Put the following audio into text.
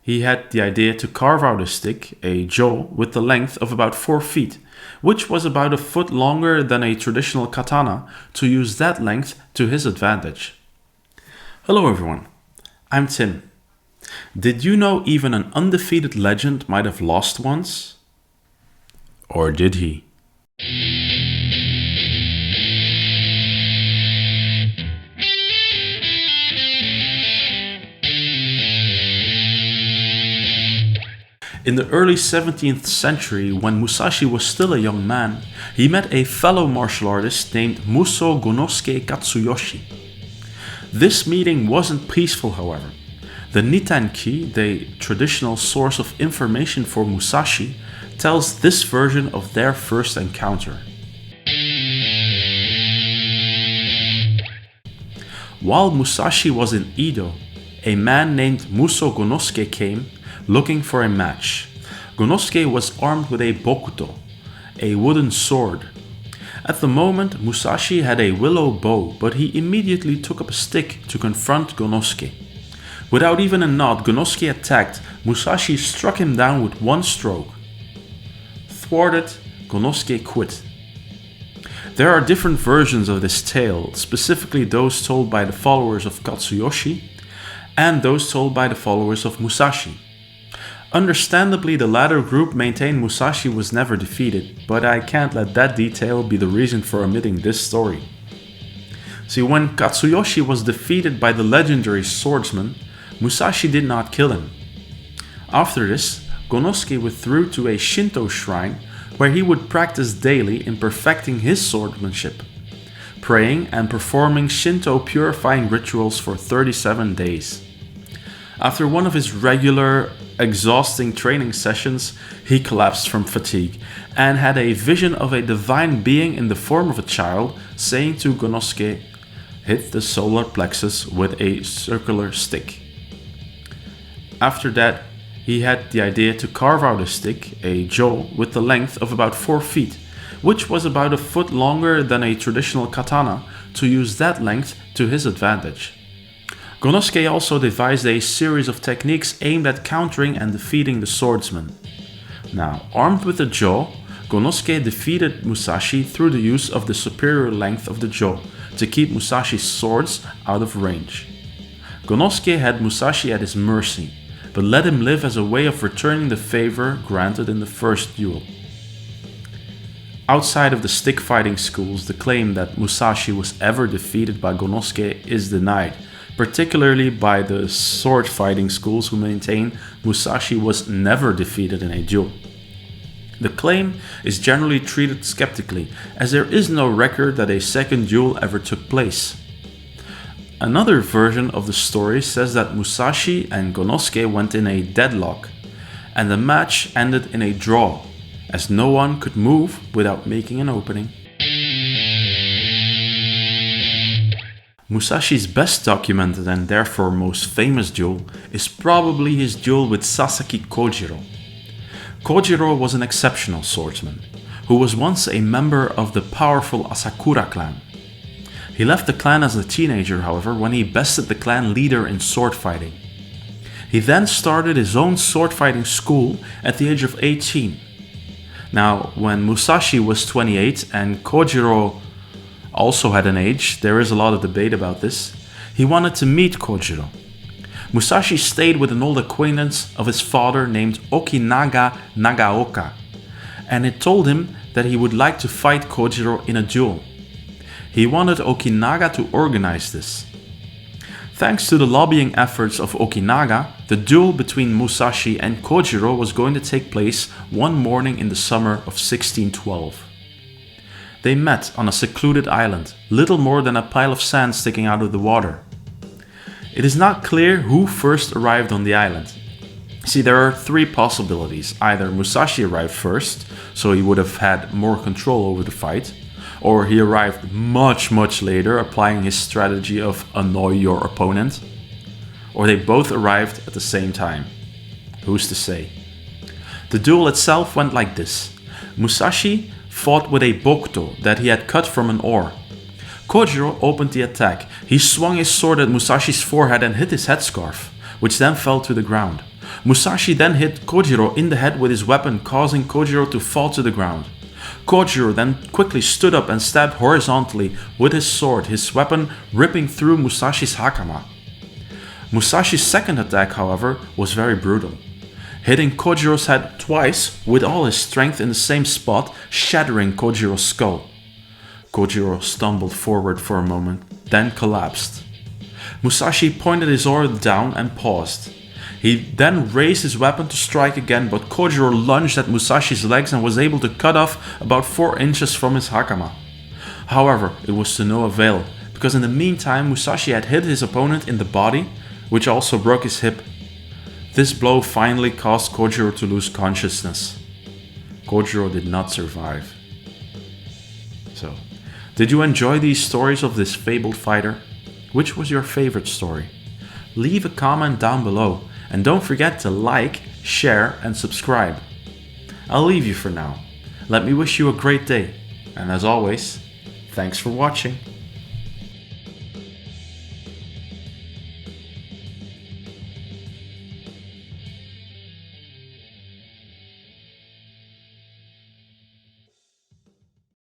he had the idea to carve out a stick, a jo, with the length of about 4 feet, which was about a foot longer than a traditional katana, to use that length to his advantage. Hello everyone, I'm Tim. Did you know even an undefeated legend might have lost once? Or did he? In the early 17th century, when Musashi was still a young man, he met a fellow martial artist named Muso Gonnusuke Katsuyoshi. This meeting wasn't peaceful, however. The Nitanki, the traditional source of information for Musashi, tells this version of their first encounter. While Musashi was in Edo, a man named Muso Gonnusuke came looking for a match. Gonosuke was armed with a bokuto, a wooden sword. At the moment, Musashi had a willow bow, but he immediately took up a stick to confront Gonosuke. Without even a nod, Gonosuke attacked. Musashi struck him down with one stroke. Thwarted, Gonosuke quit. There are different versions of this tale, specifically those told by the followers of Katsuyoshi and those told by the followers of Musashi. Understandably, the latter group maintained Musashi was never defeated, but I can't let that detail be the reason for omitting this story. See, when Katsuyoshi was defeated by the legendary swordsman, Musashi did not kill him. After this, Gonosuke withdrew to a Shinto shrine where he would practice daily in perfecting his swordsmanship, praying and performing Shinto purifying rituals for 37 days. After one of his regular, exhausting training sessions, he collapsed from fatigue and had a vision of a divine being in the form of a child saying to Gonosuke, "Hit the solar plexus with a circular stick." After that, he had the idea to carve out a stick, a jo, with the length of about 4 feet, which was about a foot longer than a traditional katana, to use that length to his advantage. Gonosuke also devised a series of techniques aimed at countering and defeating the swordsman. Now, armed with the jo, Gonosuke defeated Musashi through the use of the superior length of the jo to keep Musashi's swords out of range. Gonosuke had Musashi at his mercy, but let him live as a way of returning the favor granted in the first duel. Outside of the stick fighting schools, the claim that Musashi was ever defeated by Gonosuke is denied, particularly by the sword fighting schools who maintain Musashi was never defeated in a duel. The claim is generally treated skeptically, as there is no record that a second duel ever took place. Another version of the story says that Musashi and Gonosuke went in a deadlock, and the match ended in a draw, as no one could move without making an opening. Musashi's best documented and therefore most famous duel is probably his duel with Sasaki Kojiro. Kojiro was an exceptional swordsman, who was once a member of the powerful Asakura clan. He left the clan as a teenager, however, when he bested the clan leader in sword fighting. He then started his own sword fighting school at the age of 18. Now, when Musashi was 28 and Kojiro also had an age, there is a lot of debate about this, he wanted to meet Kojiro. Musashi stayed with an old acquaintance of his father named Okinaga Nagaoka, and it told him that he would like to fight Kojiro in a duel. He wanted Okinaga to organize this. Thanks to the lobbying efforts of Okinaga, the duel between Musashi and Kojiro was going to take place one morning in the summer of 1612. They met on a secluded island, little more than a pile of sand sticking out of the water. It is not clear who first arrived on the island. See, there are 3 possibilities. Either Musashi arrived first, so he would have had more control over the fight, or he arrived much later, applying his strategy of annoy your opponent, or they both arrived at the same time. Who's to say? The duel itself went like this. Musashi fought with a bokuto that he had cut from an oar. Kojiro opened the attack. He swung his sword at Musashi's forehead and hit his headscarf, which then fell to the ground. Musashi then hit Kojiro in the head with his weapon, causing Kojiro to fall to the ground. Kojiro then quickly stood up and stabbed horizontally with his sword, his weapon ripping through Musashi's hakama. Musashi's second attack, however, was very brutal, hitting Kojiro's head twice with all his strength in the same spot, shattering Kojiro's skull. Kojiro stumbled forward for a moment, then collapsed. Musashi pointed his sword down and paused. He then raised his weapon to strike again, but Kojiro lunged at Musashi's legs and was able to cut off about 4 inches from his hakama. However, it was to no avail, because in the meantime Musashi had hit his opponent in the body, which also broke his hip. This blow finally caused Kojiro to lose consciousness. Kojiro did not survive. So, did you enjoy these stories of this fabled fighter? Which was your favorite story? Leave a comment down below, and don't forget to like, share and subscribe. I'll leave you for now. Let me wish you a great day, and as always, thanks for watching.